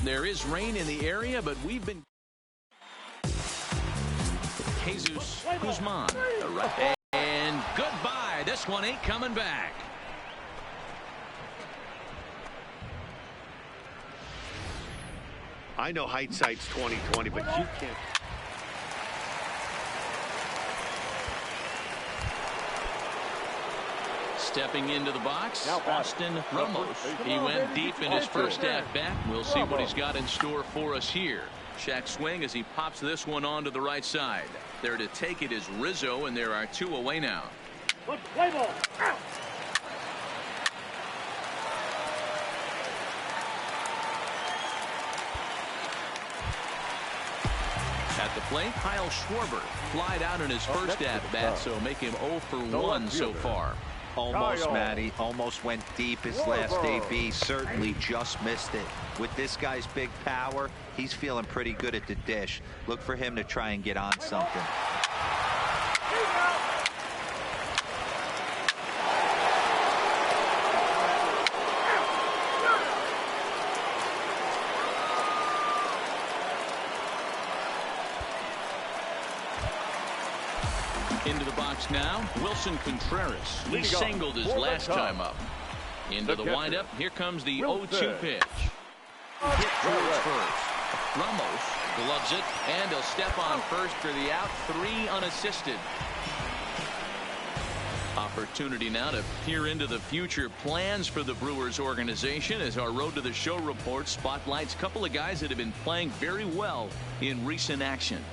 There is rain in the area, but we've been... Jesus Guzman, the right, and goodbye. This one ain't coming back. I know hindsight's 20/20, but you can't. Stepping into the box, Austin Ramos. He went deep in his first at-bat. We'll see what he's got in store for us here. Check swing as he pops this one onto the right side. There to take it is Rizzo, and there are 2 away now. Play ball. At the plate, Kyle Schwarber flied out in his first at-bat, so make him 0 for 1 so far. Almost, Matty. Almost went deep his last AB. Certainly just missed it. With this guy's big power, he's feeling pretty good at the dish. Look for him to try and get on something. Into the box now, Wilson Contreras. He singled his last time up. Into the windup, here comes the 0-2 pitch. Hit towards first. Ramos gloves it, and he'll step on first for the out, 3 unassisted. Opportunity now to peer into the future plans for the Brewers organization as our Road to the Show report spotlights a couple of guys that have been playing very well in recent action.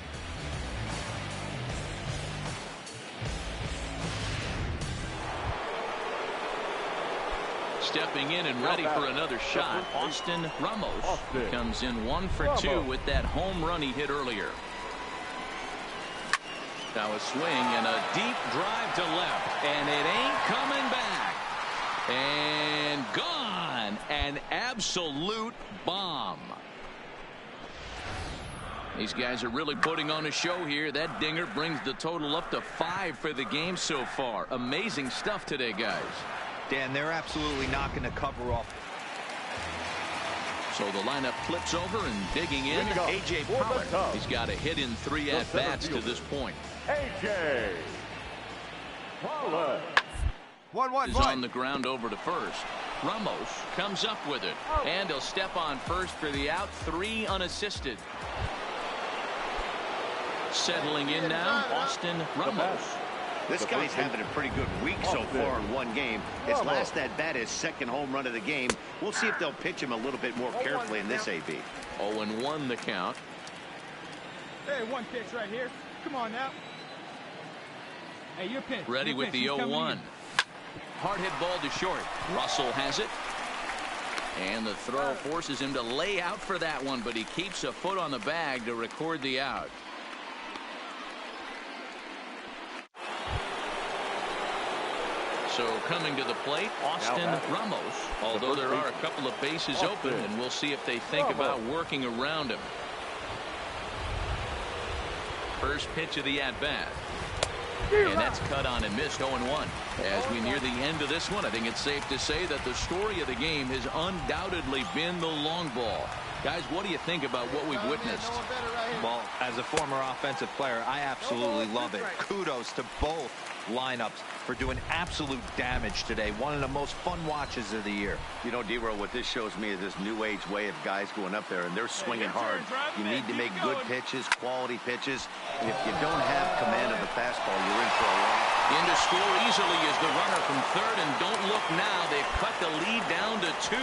Stepping in and ready for another shot, Austin Ramos comes in 1 for 2 with that home run he hit earlier. Now a swing and a deep drive to left, and it ain't coming back. And gone. An absolute bomb. These guys are really putting on a show here. That dinger brings the total up to 5 for the game so far. Amazing stuff today, guys. Dan, they're absolutely not going to cover off. So the lineup flips over and digging in. A.J. Pollock. He's got a hit in 3 at-bats to this point. A.J. Pollock. 1-1 is on the ground over to first. Ramos comes up with it, and he'll step on first for the out, 3 unassisted. Settling in now, Austin Ramos. This guy's having a pretty good week so far in 1 game. His last at-bat is 2nd home run of the game. We'll see if they'll pitch him a little bit more carefully in this AB. 0-1 the count. Hey, 1 pitch right here. Come on now. Hey, your pitch. Ready with the 0-1. Hard hit ball to short. Russell has it. And the throw forces him to lay out for that one, but he keeps a foot on the bag to record the out. So coming to the plate, Austin Ramos, although there are a couple of bases open, and we'll see if they think about working around him. First pitch of the at-bat. And that's cut on and missed, 0-1. As we near the end of this one, I think it's safe to say that the story of the game has undoubtedly been the long ball. Guys, what do you think about what we've witnessed? Well, as a former offensive player, I absolutely love it. Kudos to both lineups for doing absolute damage today. One of the most fun watches of the year. You know, D-Roll, what this shows me is this new age way of guys going up there, and they're swinging hard. You need to make good pitches, quality pitches. And if you don't have command of the fastball, you're in for a long. In to score easily is the runner from third, and don't look now. They've cut the lead down to 2.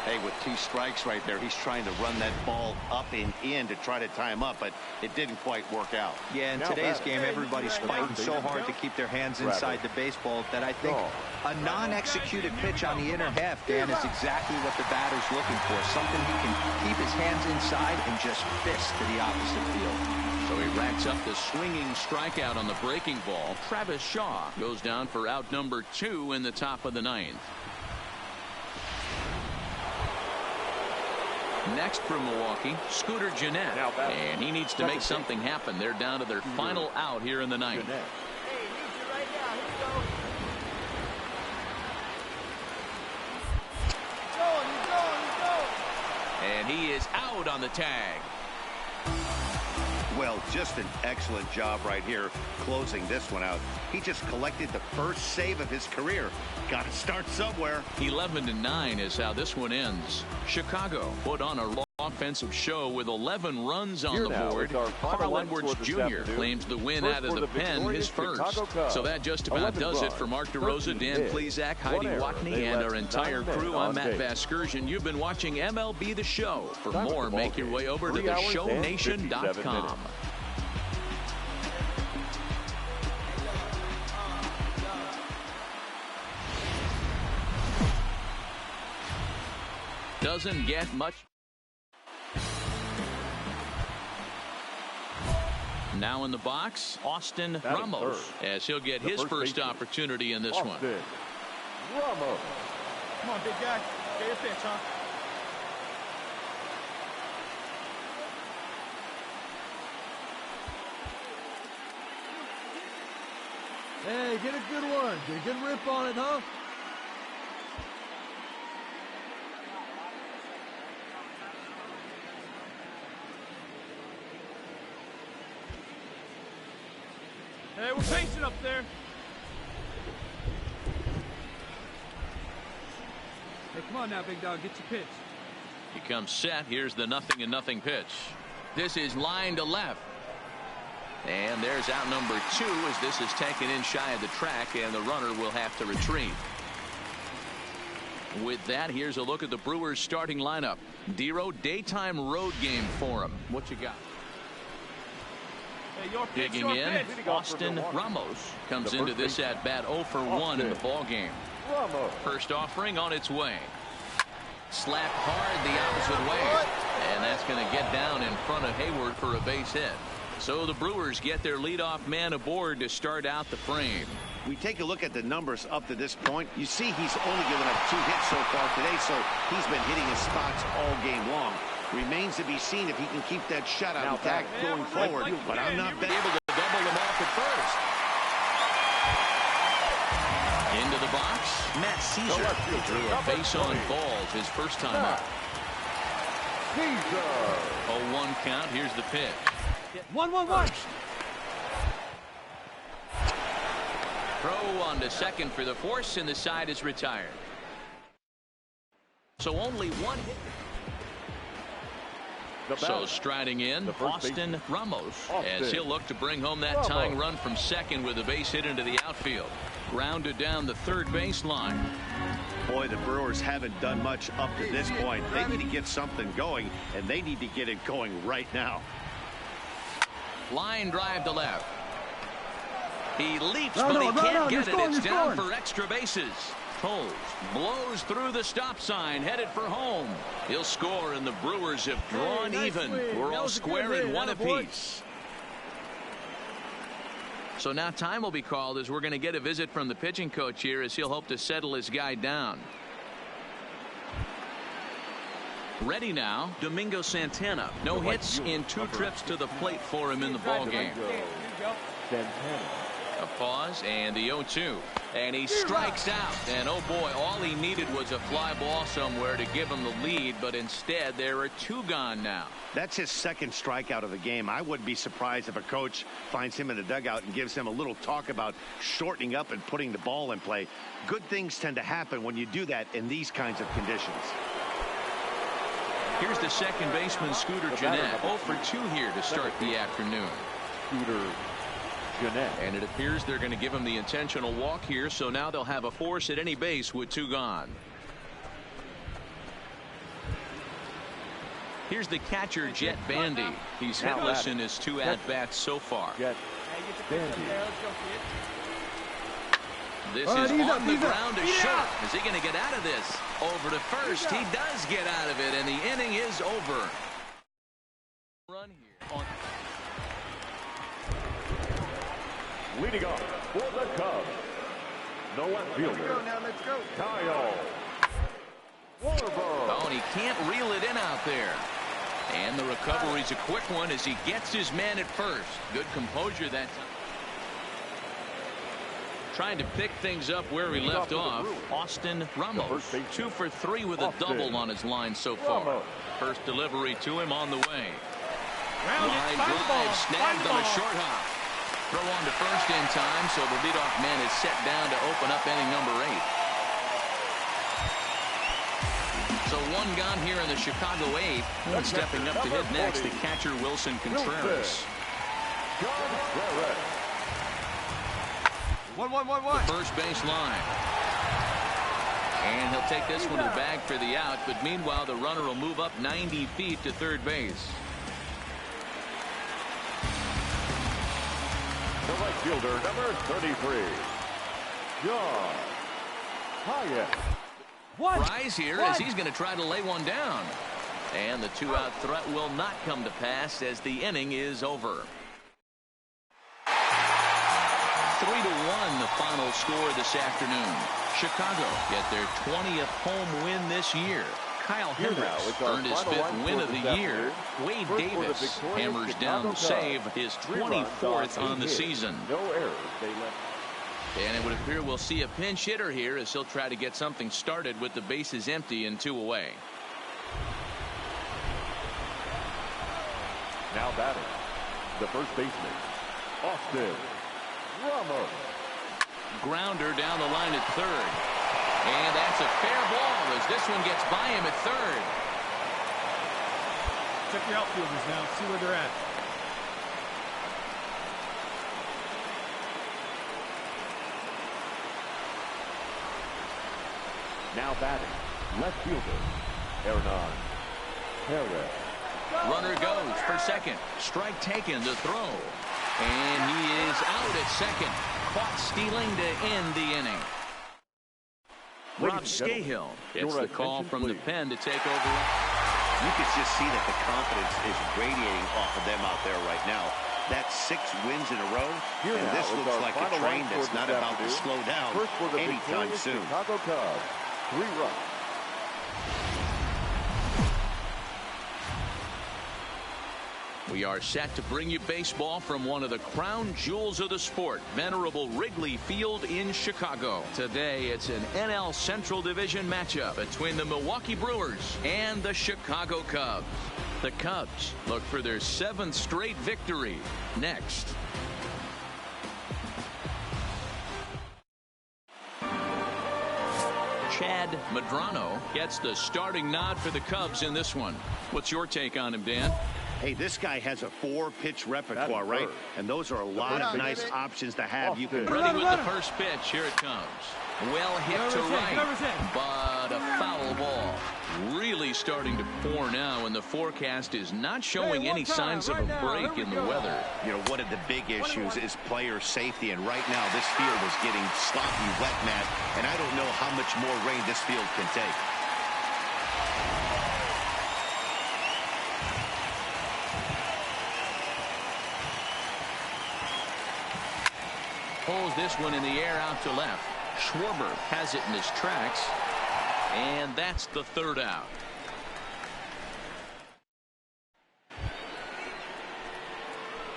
Hey, with 2 strikes right there, he's trying to run that ball up and in to try to tie him up, but it didn't quite work out. Yeah, in today's game, everybody's fighting so hard to keep their hands inside the baseball that I think a non-executed pitch on the inner half, Dan, is exactly what the batter's looking for. Something he can keep his hands inside and just fist to the opposite field. So he racks up the swinging strikeout on the breaking ball. Travis Shaw goes down for out number 2 in the top of the 9th. Next from Milwaukee, Scooter Gennett, and he needs to make something happen. They're down to their final out here in the 9th. And he is out on the tag. Well, just an excellent job right here closing this one out. He just collected the first save of his career. Got to start somewhere. 11-9 is how this one ends. Chicago put on a offensive show with 11 runs on the board. Carl Edwards Jr. claims the win out of the pen, his first. So that just about does it for Mark DeRosa, Dan Plesac, Heidi Watney, and our entire crew. I'm Matt Vasgersian. You've been watching MLB The Show. For more, make your way over to theshownation.com. Doesn't get much. Now in the box, Austin Ramos, as he'll get his first opportunity in this one. Ramos. Come on, big guy. Get your pitch, huh? Hey, get a good one. Get a good rip on it, huh? Hey, we're pacing up there. Hey, come on now, big dog. Get your pitch. He comes set. Here's the 0-0 pitch. This is line to left. And there's out number 2 as this is taken in shy of the track, and the runner will have to retreat. With that, here's a look at the Brewers starting lineup. Dero, daytime road game for him. What you got? Hey, your pitch, Digging your in, pitch. Austin Ramos comes into this at bat 0 for 1 in the ball game. First offering on its way. Slapped hard the opposite way, and that's going to get down in front of Hayward for a base hit. So the Brewers get their leadoff man aboard to start out the frame. We take a look at the numbers up to this point. You see he's only given up 2 hits so far today, so he's been hitting his spots all game long. Remains to be seen if he can keep that shutout intact going forward, but I'm not betting. Able to double him off at first. Into the box, Matt Caesar drew a base on balls his first time up. 0-1 count. Here's the pitch. 1-1-1. Throw on to second for the force, and the side is retired. So only 1 hit. So striding in, Austin Ramos, as he'll look to bring home that tying run from second with a base hit into the outfield. Grounded down the third baseline. Boy, the Brewers haven't done much up to this point. They need to get something going, and they need to get it going right now. Line drive to left. He leaps, but he can't get it. It's down for extra bases. Holds, blows through the stop sign, headed for home. He'll score, and the Brewers have drawn even. We're all square in 1 apiece. So now time will be called as we're going to get a visit from the pitching coach here as he'll hope to settle his guy down. Ready now, Domingo Santana. No hits in 2 trips to the plate for him in the ball game. A pause and the 0-2. And he strikes out. And oh boy, all he needed was a fly ball somewhere to give him the lead, but instead there are 2 gone now. That's his second strikeout of the game. I wouldn't be surprised if a coach finds him in the dugout and gives him a little talk about shortening up and putting the ball in play. Good things tend to happen when you do that in these kinds of conditions. Here's the second baseman, Scooter Gennett. 0 for 2 here to start the afternoon. And it appears they're going to give him the intentional walk here, so now they'll have a force at any base with 2 gone. Here's the catcher, Jet Bandy. He's hitless in his 2 at-bats so far. This is on the ground to short. Is he going to get out of this? Over to first. He does get out of it, and the inning is over. Run here. Leading off for the Cubs, the left fielder, Kyle Schwarber. Oh, and he can't reel it in out there. And the recovery's a quick one as he gets his man at first. Good composure that time. Trying to pick things up where he left off. Austin Ramos, 2 for 3 with a double on his line so far. First delivery to him on the way. Line drive snagged on a short hop. Throw on to first in time, so the leadoff man is set down to open up inning number 8. So one gone here in the Chicago 8th. And stepping up to hit next, the catcher Wilson Contreras. 1-1-1-1. The first base line. And he'll take this one to the bag for the out, but meanwhile the runner will move up 90 feet to third base. The right fielder, number 33, John Hyatt. Rise here as he's going to try to lay one down. And the 2-out threat will not come to pass as the inning is over. 3-1 the final score this afternoon. Chicago get their 20th home win this year. Kyle Hendricks earned his 5th win of the year. Wade Davis hammers down the save, his 24th on the season. No errors. They left. And it would appear we'll see a pinch hitter here as he'll try to get something started with the bases empty and 2 away. Now batting, the first baseman, Austin Ramos. Grounder down the line at third. And that's a fair ball as this one gets by him at third. Check your outfielders now. See where they're at. Now batting, left fielder, Hernan Perez. Runner goes for second. Strike taken to throw. And he is out at second. Caught stealing to end the inning. Rob Scahill gets the call from the pen to take over. You can just see that the confidence is radiating off of them out there right now. That's 6 wins in a row, and this looks like a train that's not about to slow down anytime soon. Chicago Cubs, 3 runs. We are set to bring you baseball from one of the crown jewels of the sport, venerable Wrigley Field in Chicago. Today, it's an NL Central Division matchup between the Milwaukee Brewers and the Chicago Cubs. The Cubs look for their 7th straight victory next. Chad Medrano gets the starting nod for the Cubs in this one. What's your take on him, Dan? Hey, this guy has a 4-pitch repertoire, right? And those are a lot of nice options to have. You can ready with the first pitch. Here it comes. Well hit to right, but a foul ball. Really starting to pour now, and the forecast is not showing any signs of a break in the weather. You know, one of the big issues is player safety, and right now this field is getting sloppy wet, Matt, and I don't know how much more rain this field can take. Pulls this one in the air out to left. Schwarber has it in his tracks. And that's the 3rd out.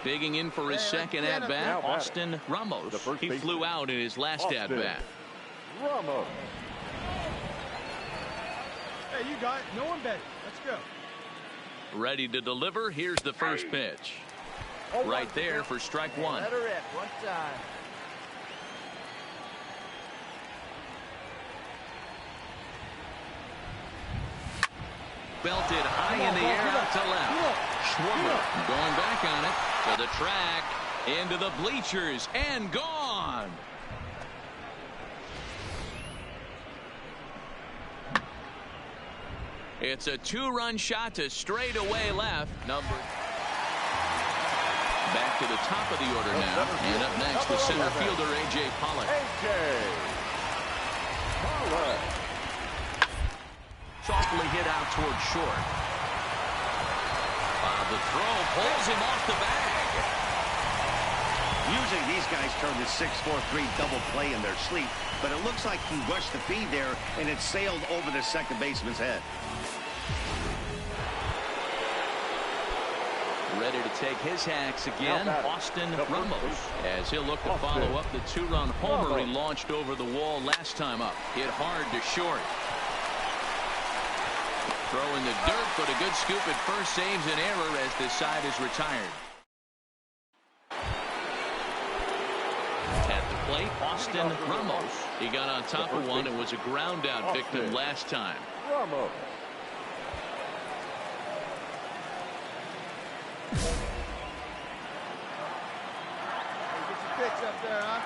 Digging in for his second at-bat, Austin Ramos. He flew out in his last at-bat. Ramos. Hey, you got it. No one bet. Let's go. Ready to deliver. Here's the first pitch. Right there for strike 1. Let her rip. One time. Belted high in the air out to left. Schwarber going back on it to the track, into the bleachers, and gone. It's a 2-run shot to straightaway left. Back to the top of the order now. And up next, the center fielder, A.J. Pollock. Softly hit out towards short. The throw pulls him off the bag. Usually these guys turn the 6-4-3 double play in their sleep, but it looks like he rushed the feed there, and it sailed over the second baseman's head. Ready to take his hacks again, Austin Ramos, as he'll look to follow up the two-run homer he launched over the wall last time up. Hit hard to short. Throw in the dirt, but a good scoop at first saves an error as this side is retired. At the plate, Austin Ramos. He got on top of one and was a ground-out victim last time. Ramos. Pitch up there, huh?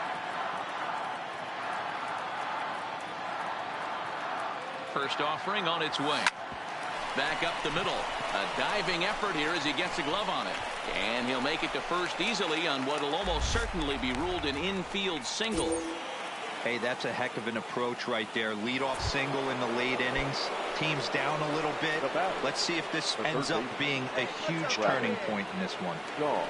First offering on its way. Back up the middle. A diving effort here as he gets a glove on it. And he'll make it to first easily on what will almost certainly be ruled an infield single. Hey, that's a heck of an approach right there. Leadoff single in the late innings. Team's down a little bit. Let's see if this ends up being a huge turning point in this one. Gone.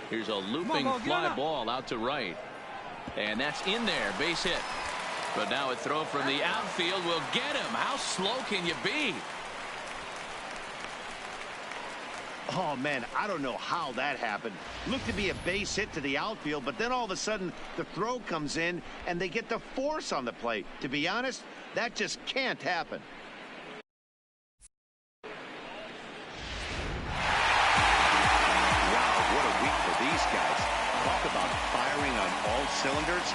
Here's a looping fly ball out to right. And that's in there. Base hit. But now a throw from the outfield will get him. How slow can you be? Oh, man, I don't know how that happened. Looked to be a base hit to the outfield, but then all of a sudden the throw comes in and they get the force on the plate. To be honest, that just can't happen. These guys talk about firing on all cylinders.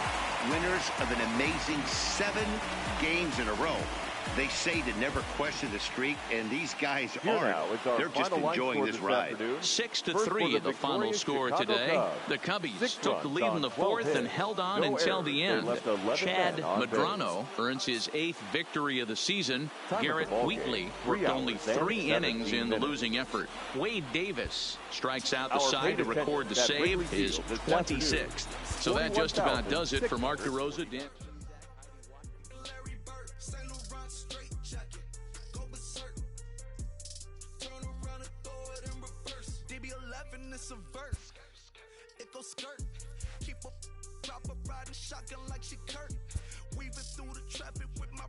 Winners of an amazing 7 games in a row. They say to never question the streak, and these guys aren't. They're just enjoying this ride. 6-3 the final score today. The Cubbies took the lead in the fourth and held on until the end. Chad Medrano earns his 8th victory of the season. Garrett Wheatley worked only 3 innings in the losing effort. Wade Davis strikes out the side to record the save, his 26th. So that just about does it for Mark DeRosa. Skirt, keep up, drop a riding shotgun like she Kurt. Weaving through the traffic with my